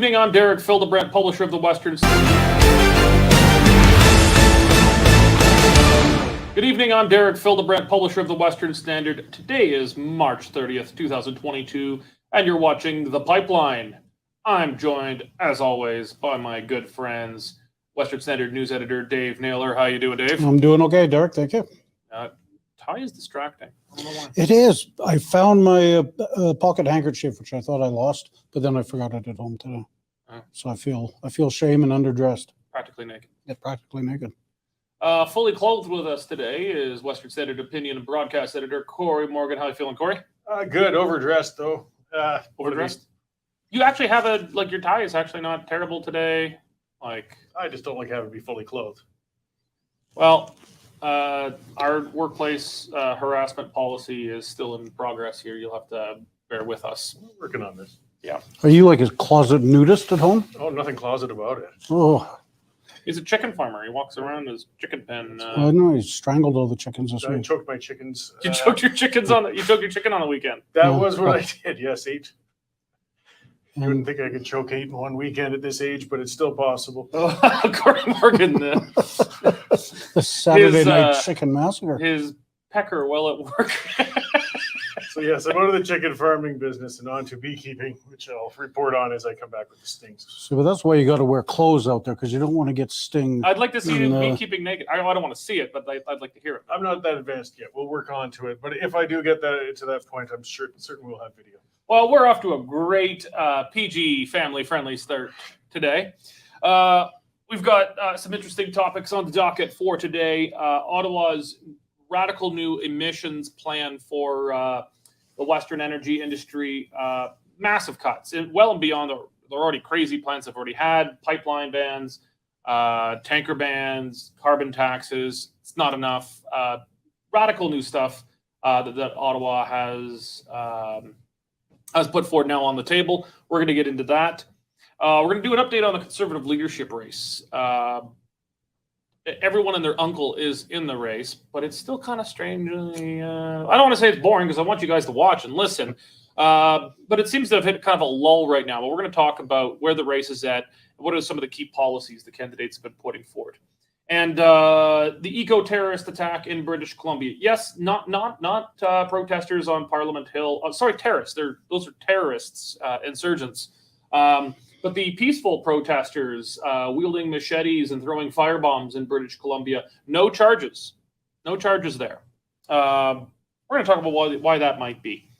evening, I'm Derek Fildebrandt, publisher of the Western Standard. Good evening, I'm Derek Fildebrandt, publisher of the Western Standard. Today is March 30th, 2022, and you're watching The Pipeline. I'm joined, as always, by my good friends, Western Standard news editor Dave Naylor. How you doing, Dave? I'm doing okay, Derek. Thank you. Tie is distracting. I don't know why. It is. I found my pocket handkerchief, which I thought I lost, but then I forgot it at home today. Oh. So I feel shame and underdressed. Practically naked. Yeah, practically naked. Fully clothed with us today is Western Standard opinion and broadcast editor Cory Morgan. How you feeling, Cory? Good. Overdressed though. Overdressed. You actually have your tie is actually not terrible today. I just don't like having to be fully clothed. Well, our workplace harassment policy is still in progress here. You'll have to bear with us. We're working on this. Yeah. Are you like a closet nudist at home? Oh, nothing closet about it. Oh. He's a chicken farmer. He walks around his chicken pen. I know he strangled all the chickens this I week. choked my chickens. You choked your chickens you choked your chicken on the weekend. That was what I did. Yes, 8. You And wouldn't think I could choke 8 in one weekend at this age, but it's still possible. Cory Morgan. the Saturday night chicken massacre. His pecker well at work. So yes, I'm out of the chicken farming business and on to beekeeping, which I'll report on as I come back with the stings. So but that's why you got to wear clothes out there, because you don't want to get sting. I'd like to see you beekeeping naked. I don't want to see it, but I'd like to hear it. I'm not that advanced yet. We'll work on to it. But if I do get to that point, I'm certain we'll have video. Well, we're off to a great PG family-friendly start today. We've got some interesting topics on the docket for today. Ottawa's radical new emissions plan for the Western energy industry, massive cuts, well and beyond the already crazy plans they've already had, pipeline bans, tanker bans, carbon taxes. It's not enough. Radical new stuff that Ottawa has put forward now on the table. We're going to get into that. We're going to do an update on the Conservative leadership race. Everyone and their uncle is in the race, but it's still kind of strangely, I don't want to say it's boring because I want you guys to watch and listen, but it seems to have hit kind of a lull right now. But we're going to talk about where the race is at, and what are some of the key policies the candidates have been putting forward. And the eco-terrorist attack in British Columbia. Yes, not protesters on Parliament Hill. Sorry, terrorists. Those are terrorists, insurgents. But the peaceful protesters wielding machetes and throwing firebombs in British Columbia, no charges. No charges there. We're going to talk about why that might be.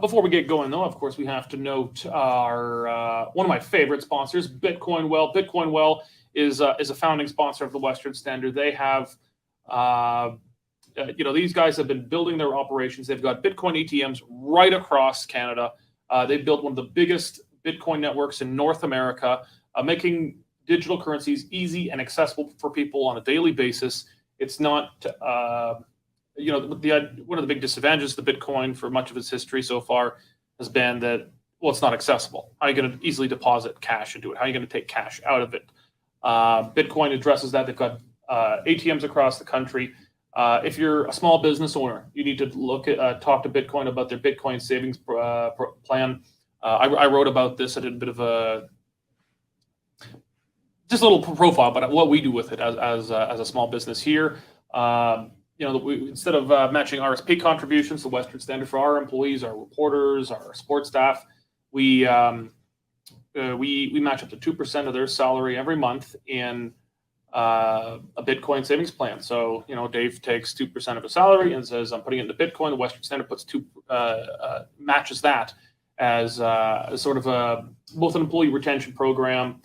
Before we get going, though, of course, we have to note our one of my favorite sponsors, Bitcoin Well. Bitcoin Well is a founding sponsor of the Western Standard. They have, these guys have been building their operations. They've got Bitcoin ATMs right across Canada. They've built one of the biggest Bitcoin networks in North America, making digital currencies easy and accessible for people on a daily basis. It's not, one of the big disadvantages of the Bitcoin for much of its history so far has been that, well, it's not accessible. How are you going to easily deposit cash into it? How are you going to take cash out of it? Bitcoin addresses that. They've got ATMs across the country. If you're a small business owner, you need to talk to Bitcoin about their Bitcoin savings plan. I wrote about this. I did a bit of just a little profile, but what we do with it as a small business here. Instead of matching RSP contributions, the Western Standard for our employees, our reporters, our support staff, we match up to 2% of their salary every month in a Bitcoin savings plan. So, Dave takes 2% of his salary and says, I'm putting it into Bitcoin. The Western Standard matches that as sort of both an employee retention program,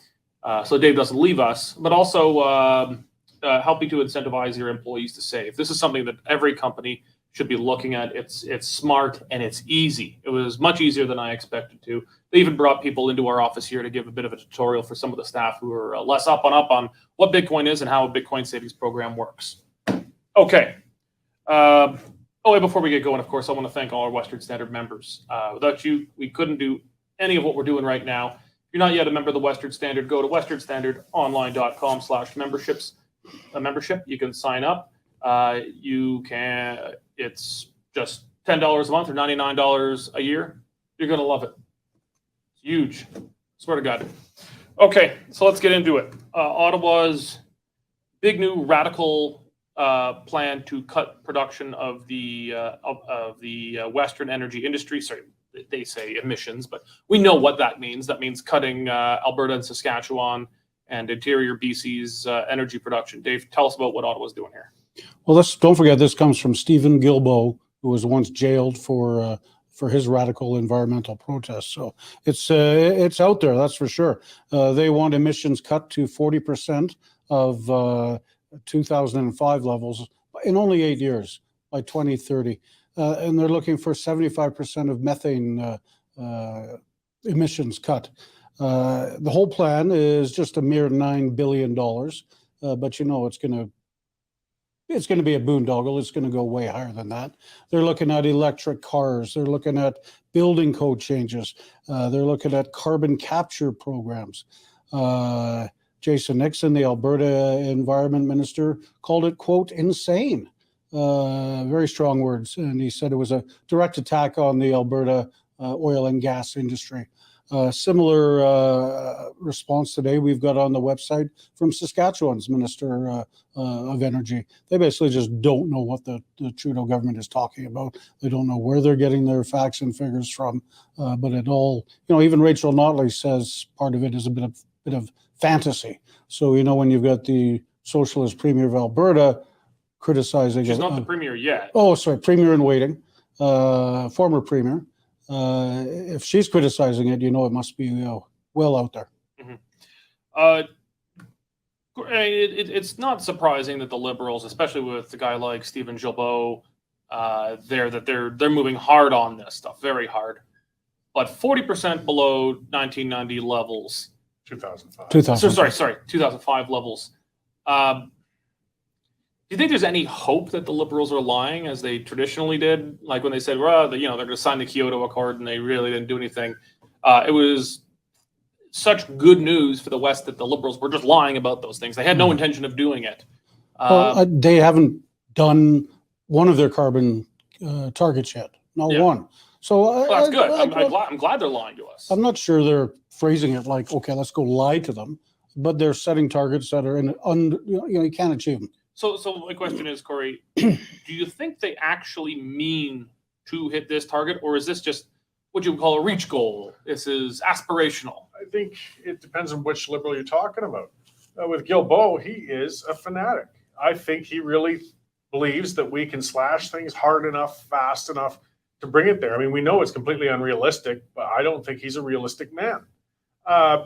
so Dave doesn't leave us, but also helping to incentivize your employees to save. This is something that every company should be looking at. It's smart and it's easy. It was much easier than I expected to. They even brought people into our office here to give a bit of a tutorial for some of the staff who are less up on what Bitcoin is and how a Bitcoin savings program works. Okay. Before we get going, of course, I want to thank all our Western Standard members. Without you, we couldn't do any of what we're doing right now. If you're not yet a member of the Western Standard, go to westernstandardonline.com/membership. You can sign up. It's just $10 a month or $99 a year. You're going to love it. It's huge. Swear to God. Okay, so let's get into it. Ottawa's big new radical plan to cut production of the Western energy industry. Sorry, they say emissions, but we know what that means. That means cutting Alberta and Saskatchewan and interior BC's energy production. Dave, tell us about what Ottawa's doing here. Well, don't forget, this comes from Stephen Guilbeault, who was once jailed for his radical environmental protests. So it's out there, that's for sure. They want emissions cut to 40% of 2005 levels in only 8 years by 2030. And they're looking for 75% of methane emissions cut. The whole plan is just a mere $9 billion, but you know it's going to be a boondoggle. It's going to go way higher than that. They're looking at electric cars. They're looking at building code changes. They're looking at carbon capture programs. Jason Nixon, the Alberta Environment Minister, called it, quote, insane. Very strong words. And he said it was a direct attack on the Alberta oil and gas industry. Similar response today we've got on the website from Saskatchewan's Minister of Energy. They basically just don't know what the Trudeau government is talking about. They don't know where they're getting their facts and figures from. But it all, even Rachel Notley says part of it is a bit of fantasy. So, when you've got the Socialist Premier of Alberta criticizing... She's not the Premier yet. Oh, sorry, Premier in waiting, former Premier. If she's criticizing it, it must be well out there. Mm-hmm. It's not surprising that the Liberals, especially with the guy like Stephen Guilbeault, they're moving hard on this stuff, very hard. But 40% below 1990 levels. 2005. Sorry, 2005 levels. Do you think there's any hope that the Liberals are lying, as they traditionally did? Like when they said, well, they're going to sign the Kyoto Accord, and they really didn't do anything. It was such good news for the West that the Liberals were just lying about those things. They had no intention of doing it. They haven't done one of their carbon targets yet. Not one. So that's good. I'm glad they're lying to us. I'm not sure they're phrasing it like, okay, let's go lie to them, but they're setting targets that are you can't achieve them. So my question is, Cory, do you think they actually mean to hit this target, or is this just what you would call a reach goal? This is aspirational. I think it depends on which Liberal you're talking about. With Guilbeault, he is a fanatic. I think he really believes that we can slash things hard enough, fast enough to bring it there. I mean, we know it's completely unrealistic, but I don't think he's a realistic man.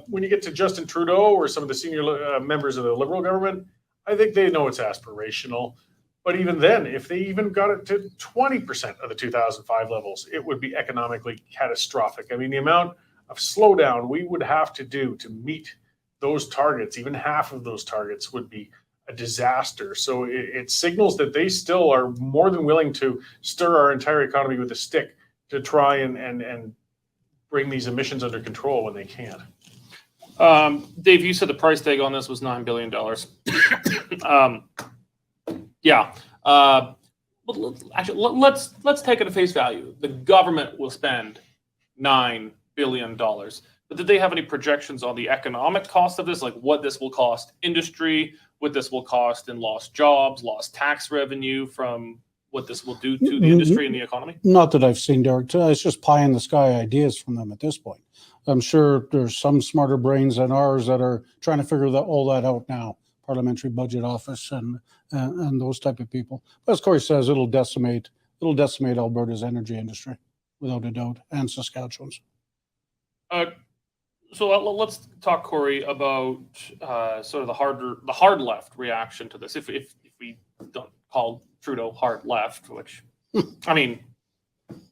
When you get to Justin Trudeau or some of the senior members of the Liberal government, I think they know it's aspirational. But even then, if they even got it to 20% of the 2005 levels, it would be economically catastrophic. I mean, the amount of slowdown we would have to do to meet those targets, even half of those targets, would be a disaster. So it signals that they still are more than willing to stir our entire economy with a stick to try and bring these emissions under control when they can. Dave, you said the price tag on this was $9 billion. Yeah. Actually, let's take it at face value. The government will spend $9 billion. But did they have any projections on the economic cost of this? Like what this will cost industry, what this will cost in lost jobs, lost tax revenue from what this will do to the industry and the economy? Not that I've seen, Derek. It's just pie in the sky ideas from them at this point. I'm sure there's some smarter brains than ours that are trying to figure all that out now. Parliamentary Budget Office and those type of people. But as Cory says, it'll decimate Alberta's energy industry without a doubt, and Saskatchewan's. So let's talk, Cory, about sort of the hard left reaction to this. If we don't call Trudeau hard left, which I mean,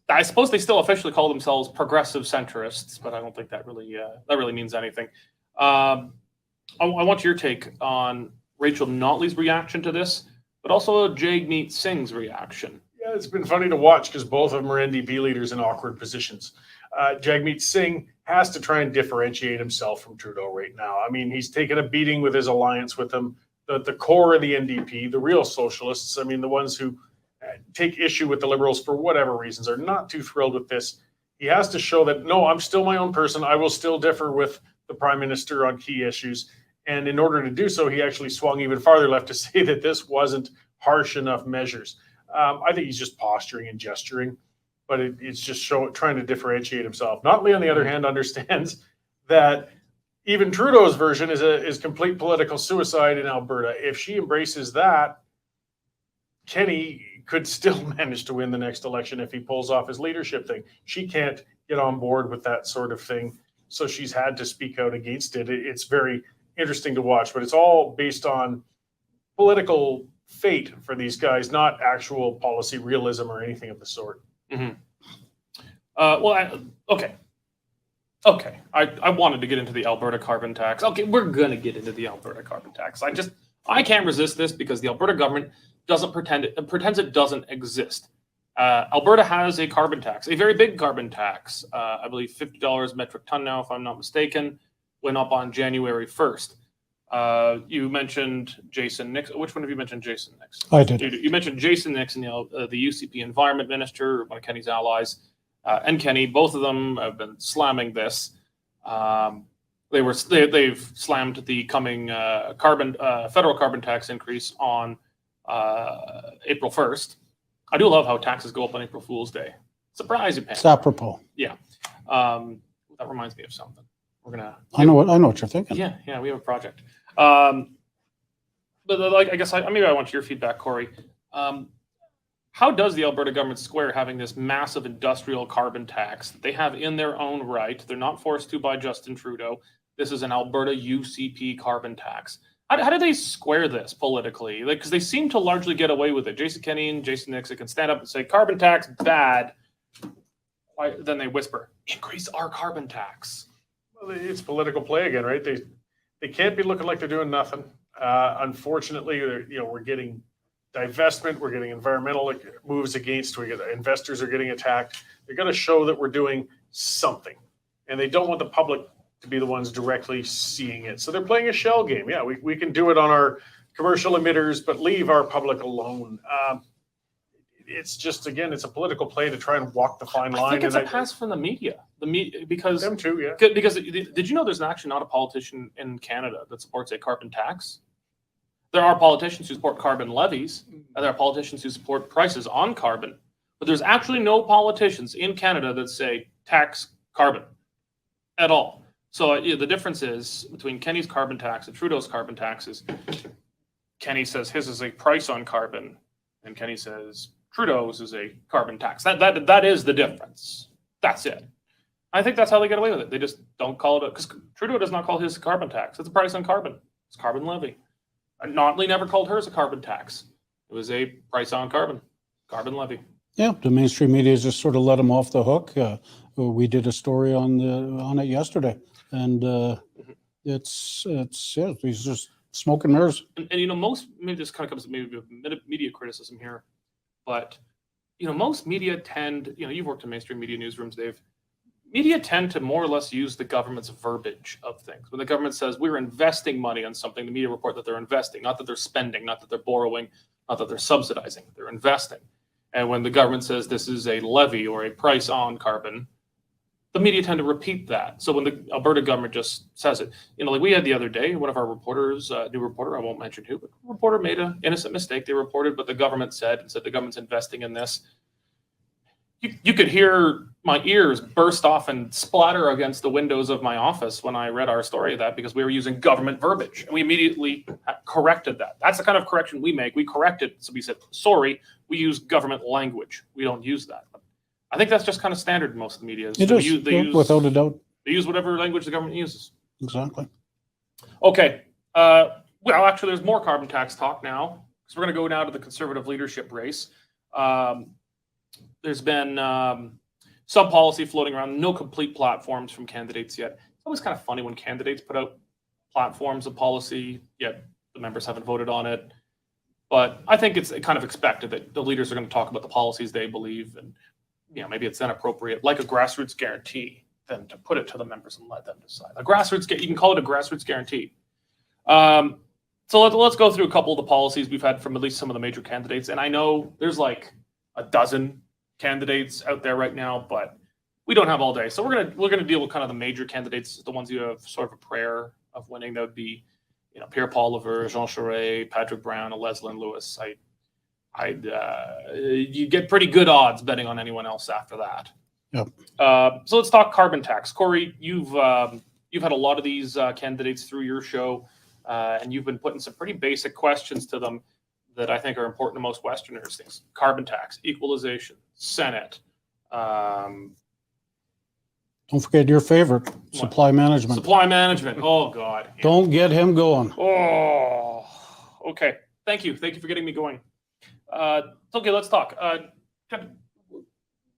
I suppose they still officially call themselves progressive centrists, but I don't think that really means anything. I want your take on Rachel Notley's reaction to this, but also Jagmeet Singh's reaction. Yeah, it's been funny to watch because both of them are NDP leaders in awkward positions. Jagmeet Singh has to try and differentiate himself from Trudeau right now. I mean, he's taken a beating with his alliance with him. The core of the NDP, the real socialists, I mean, the ones who take issue with the Liberals for whatever reasons, are not too thrilled with this. He has to show that, no, I'm still my own person. I will still differ with the prime minister on key issues. And in order to do so, he actually swung even farther left to say that this wasn't harsh enough measures. I think he's just posturing and gesturing, but it's just trying to differentiate himself. Notley, on the other hand, understands that even Trudeau's version is complete political suicide in Alberta. If she embraces that, Kenny could still manage to win the next election if he pulls off his leadership thing. She can't get on board with that sort of thing, so she's had to speak out against it. It's very interesting to watch, but it's all based on political fate for these guys, not actual policy realism or anything of the sort. Mm-hmm. Okay. I wanted to get into the Alberta Carbon Tax. Okay, we're going to get into the Alberta Carbon Tax. I can't resist this because the Alberta government pretends it doesn't exist. Alberta has a carbon tax, a very big carbon tax. I believe $50 metric ton now, if I'm not mistaken, went up on January 1st. You mentioned Jason Nixon. Which one have you mentioned, Jason Nixon? I did. You mentioned Jason Nixon, the UCP environment minister, one of Kenny's allies, and Kenny. Both of them have been slamming this. They've slammed the coming federal carbon tax increase on April 1st. I do love how taxes go up on April Fool's Day. Surprise you, Pam. It's apropos. Yeah. That reminds me of something. I know what you're thinking. Yeah, we have a project. But I guess maybe I want your feedback, Cory. How does the Alberta government square having this massive industrial carbon tax that they have in their own right? They're not forced to by Justin Trudeau. This is an Alberta UCP carbon tax. How do they square this politically? Because they seem to largely get away with it. Jason Kenney and Jason Nixon can stand up and say, carbon tax, bad. Then they whisper, increase our carbon tax. Well, it's political play again, right? They can't be looking like they're doing nothing. Unfortunately, we're getting divestment, we're getting environmental moves against, investors are getting attacked. They're going to show that we're doing something, and they don't want the public to be the ones directly seeing it. So they're playing a shell game. Yeah, we can do it on our commercial emitters, but leave our public alone. It's just, again, it's a political play to try and walk the fine line. I think it's a pass from the media. Because them too, yeah. Because did you know there's actually not a politician in Canada that supports a carbon tax? There are politicians who support carbon levies, and there are politicians who support prices on carbon, but there's actually no politicians in Canada that say tax carbon at all. So the difference is between Kenny's carbon tax and Trudeau's carbon taxes. Kenny says his is a price on carbon, and Kenny says Trudeau's is a carbon tax. That is the difference. That's it. I think that's how they get away with it. They just don't call it because Trudeau does not call his a carbon tax. It's a price on carbon. It's carbon levy. Notley never called hers a carbon tax. It was a price on carbon levy. Yeah, the mainstream media just sort of let them off the hook. We did a story on it yesterday, and it's just smoke and mirrors. And most, maybe this kind of comes to maybe media criticism here, but most media tend, you've worked in mainstream media newsrooms, Dave. Media tend to more or less use the government's verbiage of things. When the government says we're investing money on something, the media report that they're investing, not that they're spending, not that they're borrowing, not that they're subsidizing, they're investing. And when the government says this is a levy or a price on carbon, the media tend to repeat that. So when the Alberta government just says it, like we had the other day, one of our reporters, new reporter, I won't mention who, but a reporter made an innocent mistake. They reported what the government said and said the government's investing in this. You could hear my ears burst off and splatter against the windows of my office when I read our story of that because we were using government verbiage. And we immediately corrected that. That's the kind of correction we make. We corrected. So we said, sorry, we use government language. We don't use that. I think that's just kind of standard in most of the media. It is, without a doubt. They use whatever language the government uses. Exactly. Okay. Well, actually, there's more carbon tax talk now. So we're going to go now to the Conservative leadership race. There's been some policy floating around, no complete platforms from candidates yet. It's always kind of funny when candidates put out platforms of policy, yet the members haven't voted on it. But I think it's kind of expected that the leaders are going to talk about the policies they believe, and maybe it's then appropriate, like a grassroots guarantee, then to put it to the members and let them decide. You can call it a grassroots guarantee. So let's go through a couple of the policies we've had from at least some of the major candidates. And I know there's like a dozen candidates out there right now, but we don't have all day, so we're gonna deal with kind of the major candidates, the ones you have sort of a prayer of winning. That would be, Pierre Paul, Jean Charest, Patrick Brown, and Leslyn Lewis. You get pretty good odds betting on anyone else after that. Yep. So let's talk carbon tax. Cory, you've had a lot of these candidates through your show, and you've been putting some pretty basic questions to them that I think are important to most Westerners. Things: carbon tax, equalization, Senate. Don't forget your favorite, supply management. Supply management. Oh God. Yeah. Don't get him going. Oh. Okay. Thank you. Thank you for getting me going. Okay, let's talk.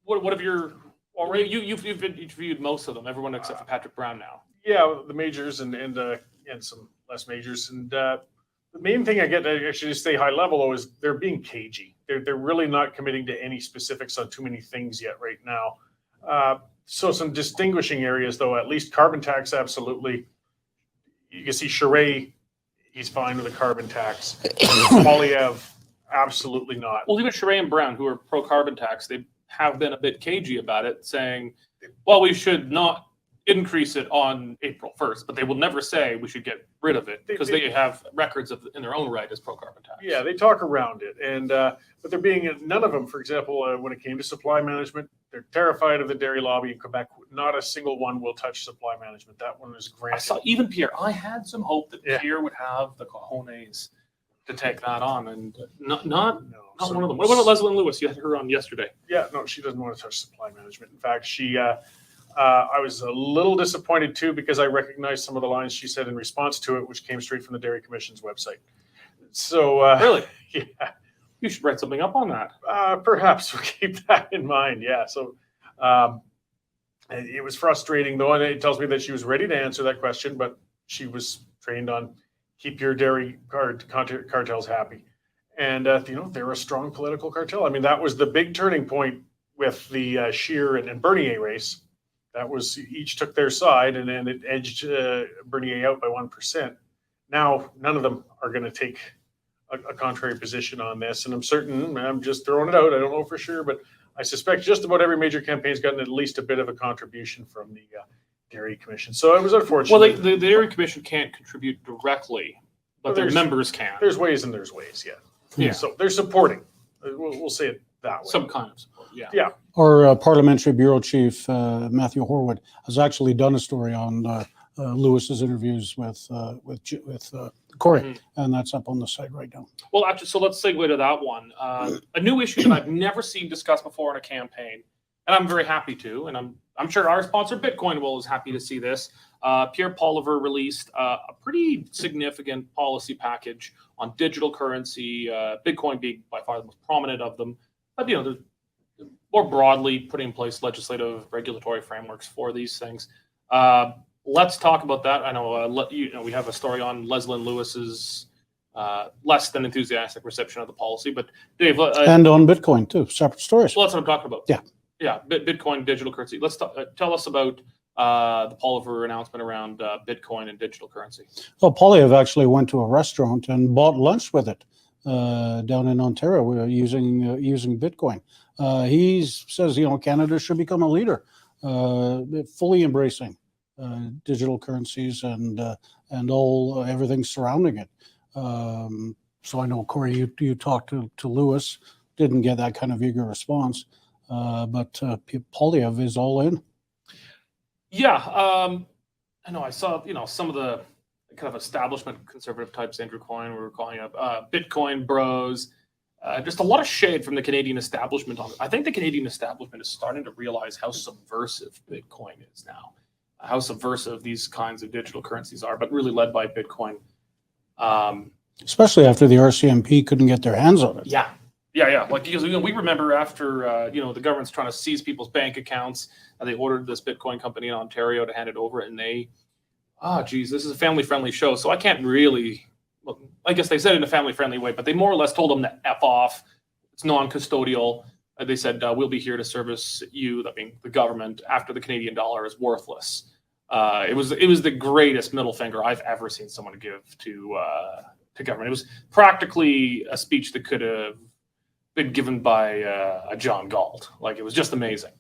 What have your already? You've interviewed most of them, everyone except for Patrick Brown now. Yeah, the majors and some less majors. And the main thing I get to actually stay high level though is they're being cagey. They're really not committing to any specifics on too many things yet right now. So some distinguishing areas though, at least carbon tax, absolutely. You can see Charest, he's fine with the carbon tax. Poilievre, absolutely not. Well, even Charest and Brown, who are pro carbon tax, they have been a bit cagey about it, saying, well, we should not increase it on April 1st, but they will never say we should get rid of it because they have records in their own right as pro carbon tax. Yeah, they talk around it, and but they're being none of them. For example, when it came to supply management, they're terrified of the dairy lobby in Quebec. Not a single one will touch supply management. That one is granted. I saw even Pierre. I had some hope that Pierre would have the cojones to take that on, and not one of them. What about Leslyn Lewis? You had her on yesterday. Yeah, no, she doesn't want to touch supply management. In fact, she. I was a little disappointed too because I recognized some of the lines she said in response to it, which came straight from the Dairy Commission's website. So really, yeah, you should write something up on that. Perhaps we'll keep that in mind. Yeah. So it was frustrating though, and it tells me that she was ready to answer that question, but she was trained on keep your dairy cartels happy, and they're a strong political cartel. I mean, that was the big turning point with the Scheer and Bernier race. That was each took their side, and then it edged Bernier out by 1%. Now, none of them are going to take a contrary position on this, and I'm certain. I'm just throwing it out. I don't know for sure, but I suspect just about every major campaign's gotten at least a bit of a contribution from the Dairy Commission. So it was unfortunate. Well, the Dairy Commission can't contribute directly, but their members can. There's ways and there's ways. Yeah. So they're supporting. We'll say it that way. Some kind of support. Yeah. Yeah. Our Parliamentary Bureau Chief, Matthew Horwood, has actually done a story on Lewis's interviews with Cory, and that's up on the site right now. Well, actually, so let's segue to that one. A new issue that I've never seen discussed before in a campaign, and I'm very happy to, and I'm sure our sponsor Bitcoin will is happy to see this. Pierre Paul released a pretty significant policy package on digital currency, Bitcoin being by far the most prominent of them. But they're more broadly putting in place legislative regulatory frameworks for these things. Let's talk about that. I know, we have a story on Leslyn Lewis's less than enthusiastic reception of the policy, but Dave, and on Bitcoin too, separate stories. Well, that's what I'm talking about. Yeah, Bitcoin, digital currency. Let's tell us about the Poilievre announcement around Bitcoin and digital currency. Well, Poilievre actually went to a restaurant and bought lunch with it down in Ontario. We are using Bitcoin. He says, Canada should become a leader, fully embracing digital currencies and everything surrounding it. So I know, Cory, you talked to Lewis, didn't get that kind of eager response, but Poilievre is all in. Yeah, I know. I saw some of the kind of establishment conservative types, Andrew Coyne, we were calling up Bitcoin bros. Just a lot of shade from the Canadian establishment on it. I think the Canadian establishment is starting to realize how subversive Bitcoin is now, how subversive these kinds of digital currencies are, but really led by Bitcoin. Especially after the RCMP couldn't get their hands on it. Yeah. Like, because we remember after the government's trying to seize people's bank accounts, and they ordered this Bitcoin company in Ontario to hand it over, and this is a family-friendly show, so I can't really. Well, I guess they said it in a family-friendly way, but they more or less told them to F off. It's non-custodial. They said, we'll be here to service you, that being the government, after the Canadian dollar is worthless. It was the greatest middle finger I've ever seen someone give to government. It was practically a speech that could have been given by a John Galt. Like, it was just amazing.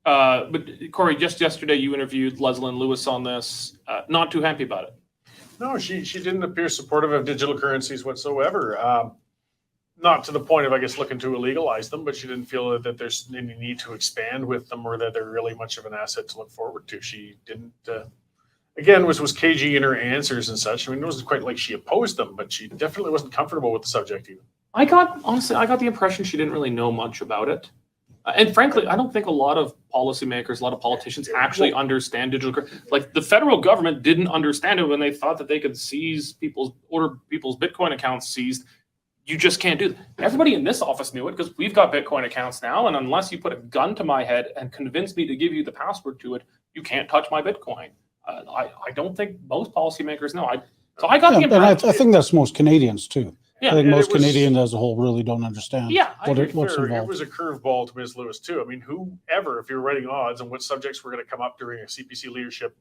But Cory, just yesterday you interviewed Leslyn Lewis on this. Not too happy about it. No, she didn't appear supportive of digital currencies whatsoever. Not to the point of, I guess, looking to illegalize them, but she didn't feel that there's any need to expand with them or that they're really much of an asset to look forward to. She didn't, again, was cagey in her answers and such. I mean, it wasn't quite like she opposed them, but she definitely wasn't comfortable with the subject even. Honestly, I got the impression she didn't really know much about it. And frankly, I don't think a lot of policymakers, a lot of politicians actually understand digital. Like the federal government didn't understand it when they thought that they could order people's Bitcoin accounts seized. You just can't do that. Everybody in this office knew it because we've got Bitcoin accounts now. And unless you put a gun to my head and convince me to give you the password to it, you can't touch my Bitcoin. I don't think most policymakers know. I got the impression. I think that's most Canadians too. Yeah, I think most Canadians as a whole really don't understand what's It involved. was a curveball to Ms. Lewis too. I mean, whoever, if you're writing odds on what subjects were going to come up during a CPC leadership,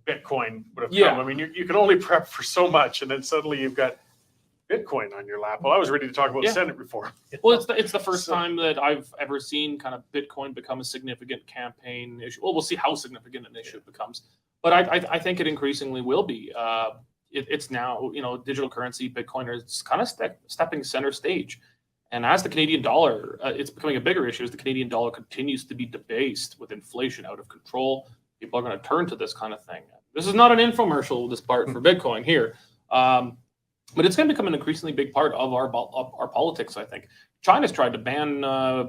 Bitcoin would have come. I mean, you can only prep for so much, and then suddenly you've got Bitcoin on your lap. Well, I was ready to talk about Senate reform. Well, it's the first time that I've ever seen kind of Bitcoin become a significant campaign issue. Well, we'll see how significant an issue it becomes, but I think it increasingly will be. It's now, digital currency, Bitcoin is kind of stepping center stage. And as the Canadian dollar, it's becoming a bigger issue as the Canadian dollar continues to be debased with inflation out of control. People are going to turn to this kind of thing. This is not an infomercial, this part for Bitcoin here. But it's going to become an increasingly big part of our politics, I think. China's tried to ban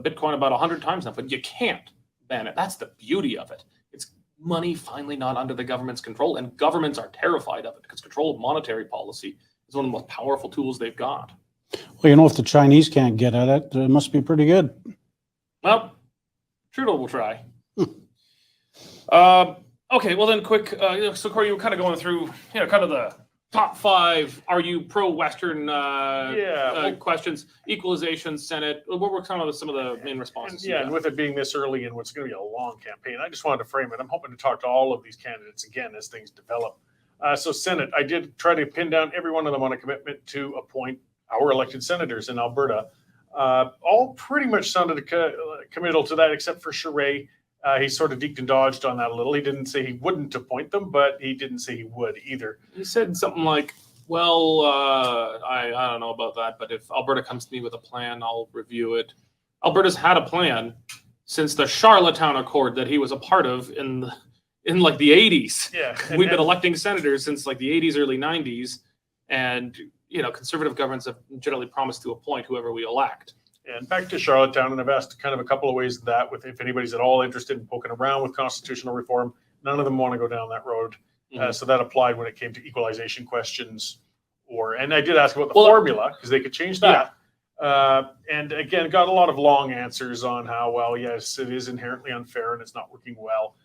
Bitcoin about 100 times now, but you can't ban it. That's the beauty of it. It's money finally not under the government's control, and governments are terrified of it because control of monetary policy is one of the most powerful tools they've got. Well, if the Chinese can't get at it, it must be pretty good. Well, Trudeau will try. Okay, well then quick, so Cory, you were kind of going through, kind of the top 5, are you pro-Western questions, equalization, Senate, what were some of the main responses? And with it being this early and what's going to be a long campaign, I just wanted to frame it. I'm hoping to talk to all of these candidates again as things develop. So Senate, I did try to pin down every one of them on a commitment to appoint our elected senators in Alberta. All pretty much sounded committal to that except for Charest. He sort of deked and dodged on that a little. He didn't say he wouldn't appoint them, but he didn't say he would either. He said something like, well, I don't know about that, but if Alberta comes to me with a plan, I'll review it. Alberta's had a plan since the Charlottetown Accord that he was a part of in like the 80s. Yeah. We've been electing senators since like the 80s, early 90s. And, conservative governments have generally promised to appoint whoever we elect. And back to Charlottetown, and I've asked kind of a couple of ways that if anybody's at all interested in poking around with constitutional reform, none of them want to go down that road. So that applied when it came to equalization questions. And I did ask about the formula because they could change that. And again, got a lot of long answers on how, well, yes, it is inherently unfair and it's not working well.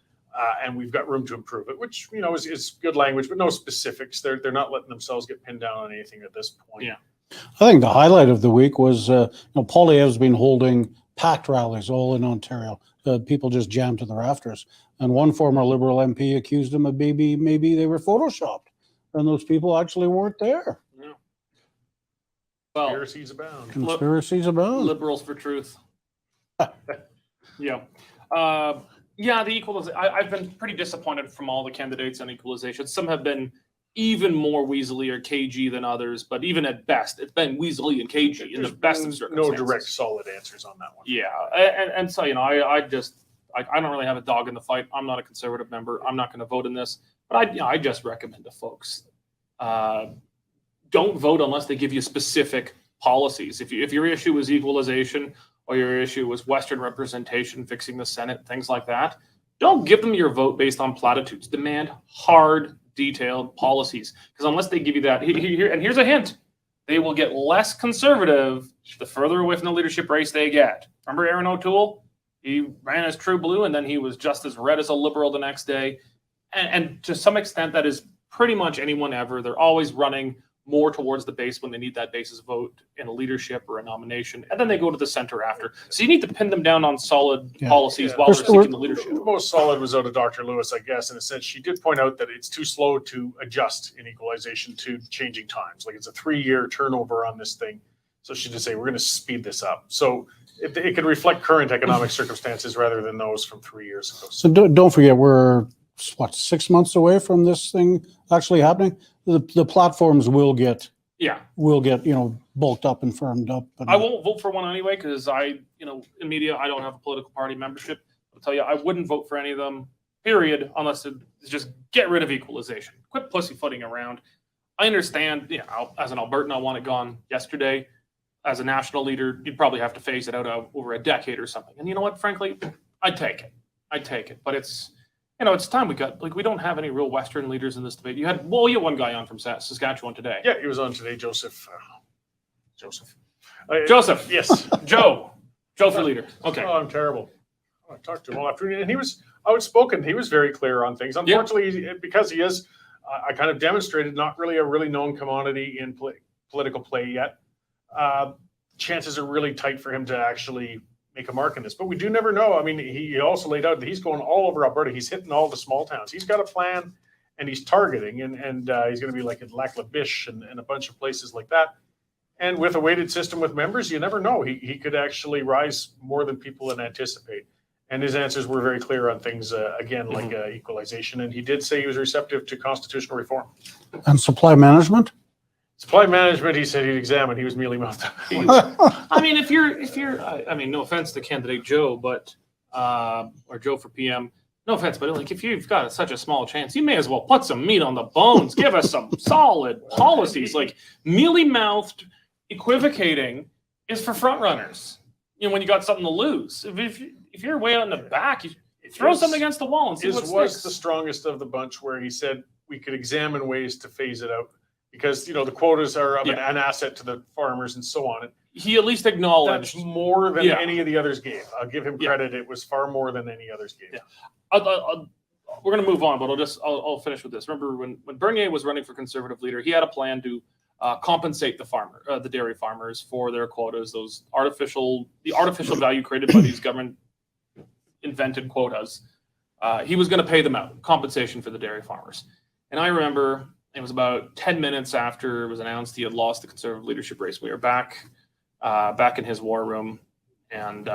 And we've got room to improve it, which, is good language, but no specifics. They're not letting themselves get pinned down on anything at this point. Yeah. I think the highlight of the week was, Poilievre's been holding packed rallies all in Ontario. People just jammed to the rafters. And one former Liberal MP accused him of maybe they were photoshopped. And those people actually weren't there. Yeah. Well, Conspiracies abound. Conspiracies abound. Liberals for truth. Yeah. The equalization. I've been pretty disappointed from all the candidates on equalization. Some have been even more weaselly or cagey than others, but even at best, it's been weaselly and cagey in the best of circumstances. No direct, solid answers on that one. Yeah, and so I don't really have a dog in the fight. I'm not a conservative member. I'm not going to vote in this, but I just recommend to folks, don't vote unless they give you specific policies. If your issue is equalization or your issue was Western representation, fixing the Senate, things like that, don't give them your vote based on platitudes. Demand hard, detailed policies, because unless they give you that, and here's a hint, they will get less conservative the further away from the leadership race they get. Remember Aaron O'Toole? He ran as True Blue, and then he was just as red as a Liberal the next day. And to some extent, that is pretty much anyone ever. They're always running more towards the base when they need that base's vote in a leadership or a nomination, and then they go to the center after. So you need to pin them down on solid policies while they're seeking the leadership. The most solid was out of Dr. Lewis, I guess, in a sense. She did point out that it's too slow to adjust in equalization to changing times. Like it's a 3-year turnover on this thing. So she did say, we're going to speed this up. So it could reflect current economic circumstances rather than those from 3 years ago. So don't forget, we're what, 6 months away from this thing actually happening. The platforms will get bulked up and firmed up. And I won't vote for one anyway because in media, I don't have a political party membership. I'll tell you, I wouldn't vote for any of them, period, unless it's just get rid of equalization. Quit pussyfooting around. I understand, as an Albertan, I want it gone yesterday. As a national leader, you'd probably have to phase it out over a decade or something. And you know what? Frankly, I'd take it. But it's time we don't have any real Western leaders in this debate. You had one guy on from Saskatchewan today. Yeah, he was on today, Joseph. Yes. Joe for leader. Okay. Oh, I'm terrible. I talked to him all afternoon, and he was outspoken. He was very clear on things. Unfortunately, because he is, I kind of demonstrated, not really a really known commodity in political play yet. Chances are really tight for him to actually make a mark in this, but we do never know. I mean, he also laid out that he's going all over Alberta. He's hitting all the small towns. He's got a plan, and he's targeting, and he's going to be like in Lac La Biche and a bunch of places like that. And with a weighted system with members, you never know. He could actually rise more than people would anticipate. And his answers were very clear on things, again, like equalization. And he did say he was receptive to constitutional reform. And supply management? Supply management, he said he'd examine. He was mealy-mouthed. I mean, if you're, I mean, no offense to candidate Joe, but, or Joe for PM, no offense, but like if you've got such a small chance, you may as well put some meat on the bones. Give us some solid policies. Like mealy-mouthed equivocating is for front runners. When you got something to lose. If you're way out in the back, you throw something against the wall and see what sticks. His was the strongest of the bunch, where he said we could examine ways to phase it out because the quotas are an asset to the farmers and so on. He at least acknowledged that's more than any of the others gave. I'll give him credit. It was far more than any others gave. Yeah. We're going to move on, but I'll finish with this. Remember when Bernier was running for Conservative leader, he had a plan to compensate the dairy farmers for their quotas, the artificial value created by these government invented quotas. He was going to pay them out, compensation for the dairy farmers. And I remember it was about 10 minutes after it was announced he had lost the Conservative leadership race. We were back in his war room, and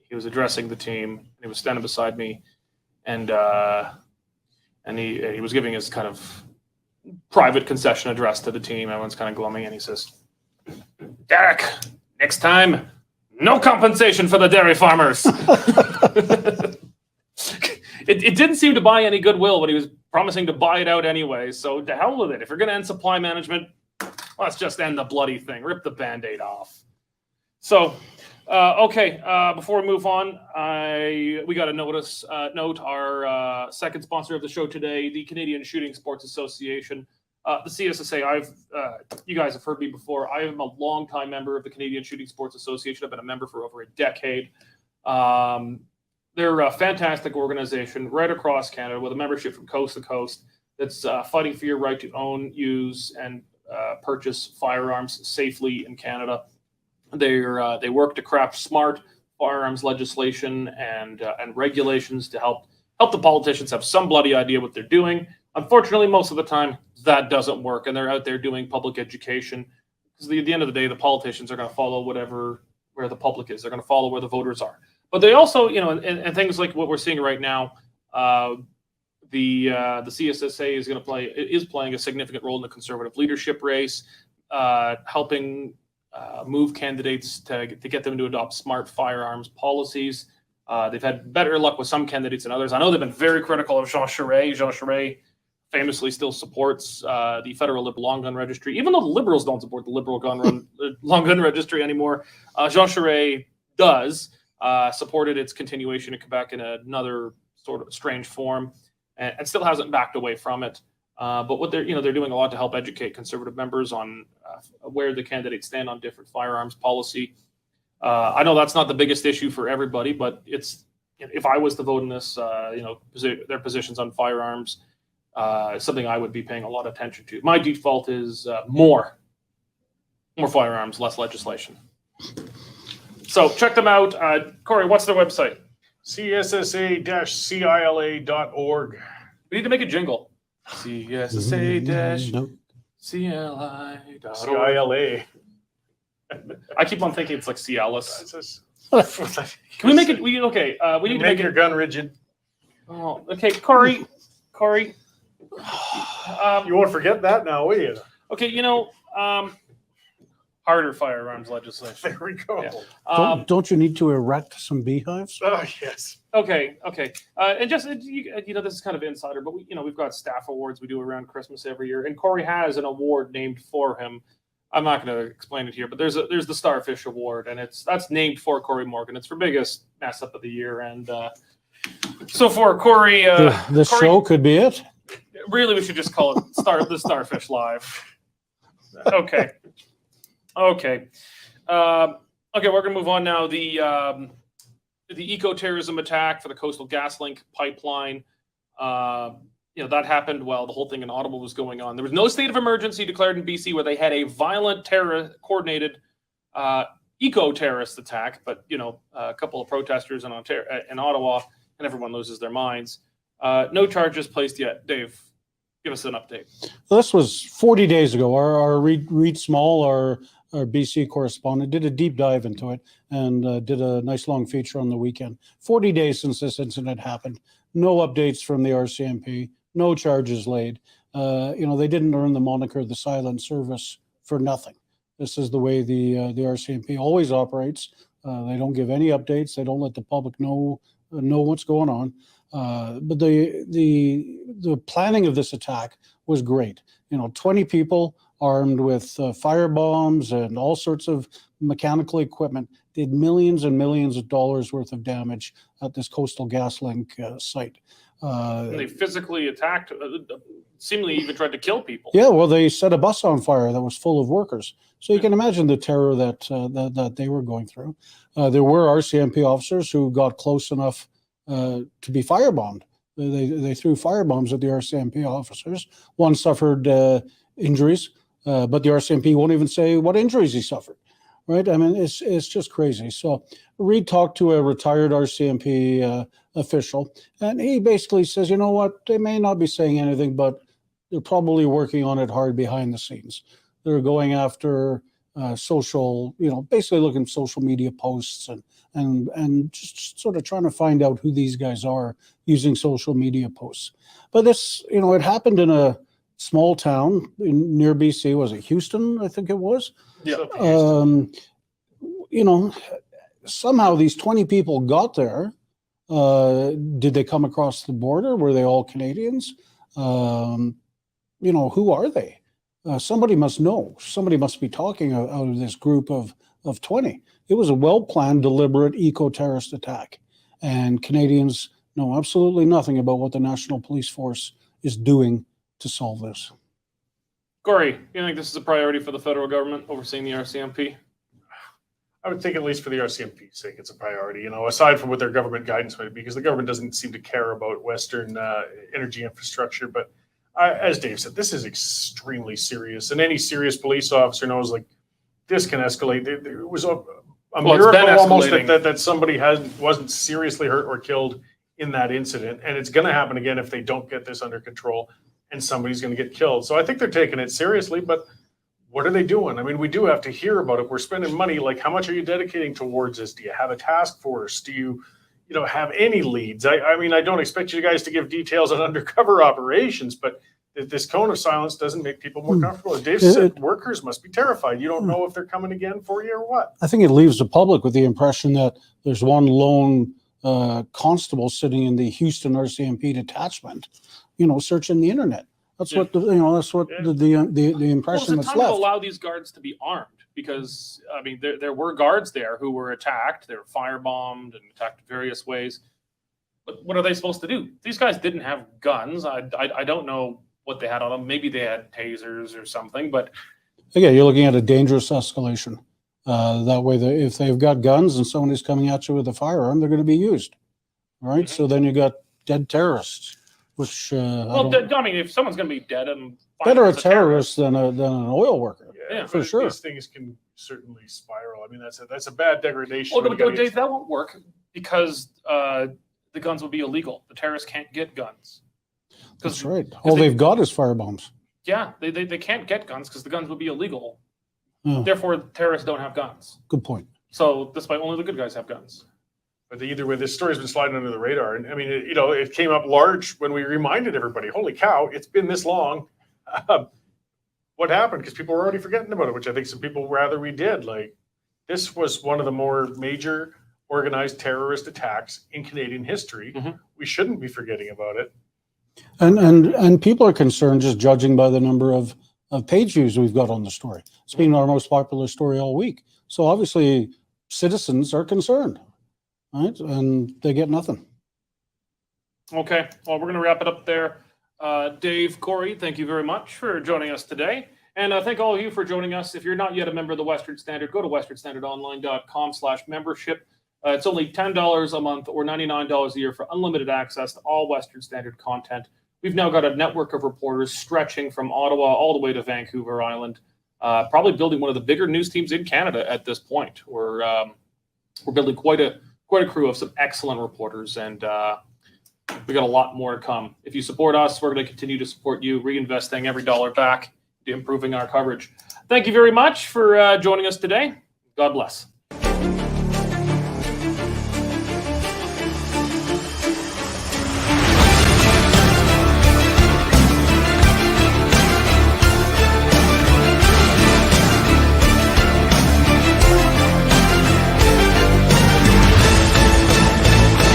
he was addressing the team. He was standing beside me, and he was giving his kind of private concession address to the team. Everyone's kind of gloaming, and he says, "Derek, next time, no compensation for the dairy farmers." It didn't seem to buy any goodwill, but he was promising to buy it out anyway. So to hell with it. If you're going to end supply management, let's just end the bloody thing. Rip the Band-Aid off. So, before we move on, we got to note our second sponsor of the show today, the Canadian Shooting Sports Association, the CSSA. You guys have heard me before. I am a longtime member of the Canadian Shooting Sports Association. I've been a member for over a decade. They're a fantastic organization right across Canada with a membership from coast to coast that's fighting for your right to own, use, and purchase firearms safely in Canada. They work to craft smart firearms legislation and regulations to help the politicians have some bloody idea what they're doing. Unfortunately, most of the time that doesn't work, and they're out there doing public education because at the end of the day, the politicians are going to follow where the public is. They're going to follow where the voters are. But they also, and things like what we're seeing right now, the CSSA is playing a significant role in the Conservative leadership race, helping move candidates to get them to adopt smart firearms policies. They've had better luck with some candidates than others. I know they've been very critical of Jean Charest. Jean Charest famously still supports the federal Liberal long gun registry, even though the Liberals don't support the Liberal long gun registry anymore. Jean Charest does. Supported its continuation in Quebec in another sort of strange form, and still hasn't backed away from it. But what they're doing a lot to help educate Conservative members on where the candidates stand on different firearms policy. I know that's not the biggest issue for everybody, but it's if I was to vote in this, their positions on firearms, something I would be paying a lot of attention to. My default is more firearms, less legislation. So check them out. Cory, what's their website? CSSA-CILA.org. We need to make a jingle. CSSA-CLI.org. CILA. I keep on thinking it's like Cialis. Can we make it? We need to make make your it. gun rigid. Oh, okay, Cory. You won't forget that now, will you? Okay, harder firearms legislation. There we go. Yeah. Don't you need to erect some beehives? Oh, yes. Okay. And just this is kind of insider, but we've got staff awards we do around Christmas every year, and Cory has an award named for him. I'm not going to explain it here, but there's the Starfish Award, and that's named for Cory Morgan. It's for biggest mess up of the year, and so for Cory, This Cory, show could be it. really we should just call it the Starfish Live. Okay. Okay, we're gonna move on now. The eco-terrorism attack for the coastal Gaslink pipeline. That happened while the whole thing in Ottawa was going on. There was no state of emergency declared in BC where they had a violent coordinated eco-terrorist attack. But a couple of protesters in Ottawa, and everyone loses their minds. No charges placed yet. Dave, give us an update. This was 40 days ago. Our Reed Small, our BC correspondent, did a deep dive into it and did a nice long feature on the weekend. 40 days since this incident happened. No updates from the RCMP. No charges laid. They didn't earn the moniker the silent service for nothing. This is the way the RCMP always operates. They don't give any updates. They don't let the public know what's going on. But the planning of this attack was great. 20 people armed with fire bombs and all sorts of mechanical equipment did millions and millions of dollars worth of damage at this coastal Gaslink site. And they physically attacked, seemingly even tried to kill people. Yeah, well, they set a bus on fire that was full of workers. So you can imagine the terror that they were going through. There were RCMP officers who got close enough to be firebombed. They threw firebombs at the RCMP officers. One suffered injuries, but the RCMP won't even say what injuries he suffered. Right? I mean, it's just crazy. So Reed talked to a retired RCMP official, and he basically says, you know what, they may not be saying anything, but they're probably working on it hard behind the scenes. They're going after social, basically looking at social media posts and just sort of trying to find out who these guys are using social media posts. But this, it happened in a small town near BC. Was it Houston? I think it was. Yeah. Somehow these 20 people got there. Did they come across the border? Were they all Canadians? Who are they? Somebody must know. Somebody must be talking out of this group of 20. It was a well-planned, deliberate eco-terrorist attack. And Canadians know absolutely nothing about what the National Police Force is doing to solve this. Cory, you think this is a priority for the federal government overseeing the RCMP? I would think at least for the RCMP's sake, it's a priority, aside from what their government guidance might be, because the government doesn't seem to care about Western energy infrastructure. But as Dave said, this is extremely serious. And any serious police officer knows, this can escalate. There was a miracle almost that somebody wasn't seriously hurt or killed in that incident. And it's going to happen again if they don't get this under control and somebody's going to get killed. So I think they're taking it seriously, but what are they doing? I mean, we do have to hear about it. We're spending money. How much are you dedicating towards this? Do you have a task force? Do you, have any leads? I mean, I don't expect you guys to give details on undercover operations, but this cone of silence doesn't make people more comfortable. As Dave said, workers must be terrified. You don't know if they're coming again for you or what. I think it leaves the public with the impression that there's one lone constable sitting in the Houston RCMP detachment, searching the internet. That's what the impression that's left. To allow these guards to be armed, because I mean there were guards there who were attacked. They were firebombed and attacked in various ways. But what are they supposed to do? These guys didn't have guns. I don't know what they had on them. Maybe they had tasers or something. But again, you're looking at a dangerous escalation. That way, if they've got guns and someone is coming at you with a firearm, they're going to be used. Right? So then you got dead terrorists. Which I mean, if someone's going to be dead, and better a terrorist than an oil worker. Yeah, for sure. These things can certainly spiral. I mean, that's a bad degradation. Oh, no, Dave, that won't work because the guns will be illegal. The terrorists can't get guns. That's right. All they've got is firebombs. Yeah, they can't get guns because the guns would be illegal. Oh. Therefore, terrorists don't have guns. Good point. So despite only the good guys have guns. But either way, this story's been sliding under the radar. And I mean, it came up large when we reminded everybody, holy cow, it's been this long. What happened? Because people were already forgetting about it, which I think some people rather we did. Like, this was one of the more major organized terrorist attacks in Canadian history. Mm-hmm. We shouldn't be forgetting about it. And people are concerned just judging by the number of page views we've got on the story. It's been our most popular story all week. So obviously citizens are concerned, right? And they get nothing. Okay, well, we're going to wrap it up there. Dave, Cory, thank you very much for joining us today. And thank all of you for joining us. If you're not yet a member of the Western Standard, go to westernstandardonline.com/membership. It's only $10 a month or $99 a year for unlimited access to all Western Standard content. We've now got a network of reporters stretching from Ottawa all the way to Vancouver Island, probably building one of the bigger news teams in Canada at this point. We're building quite a crew of some excellent reporters, and we got a lot more to come. If you support us, we're going to continue to support you, reinvesting every dollar back to improving our coverage. Thank you very much for joining us today. God bless.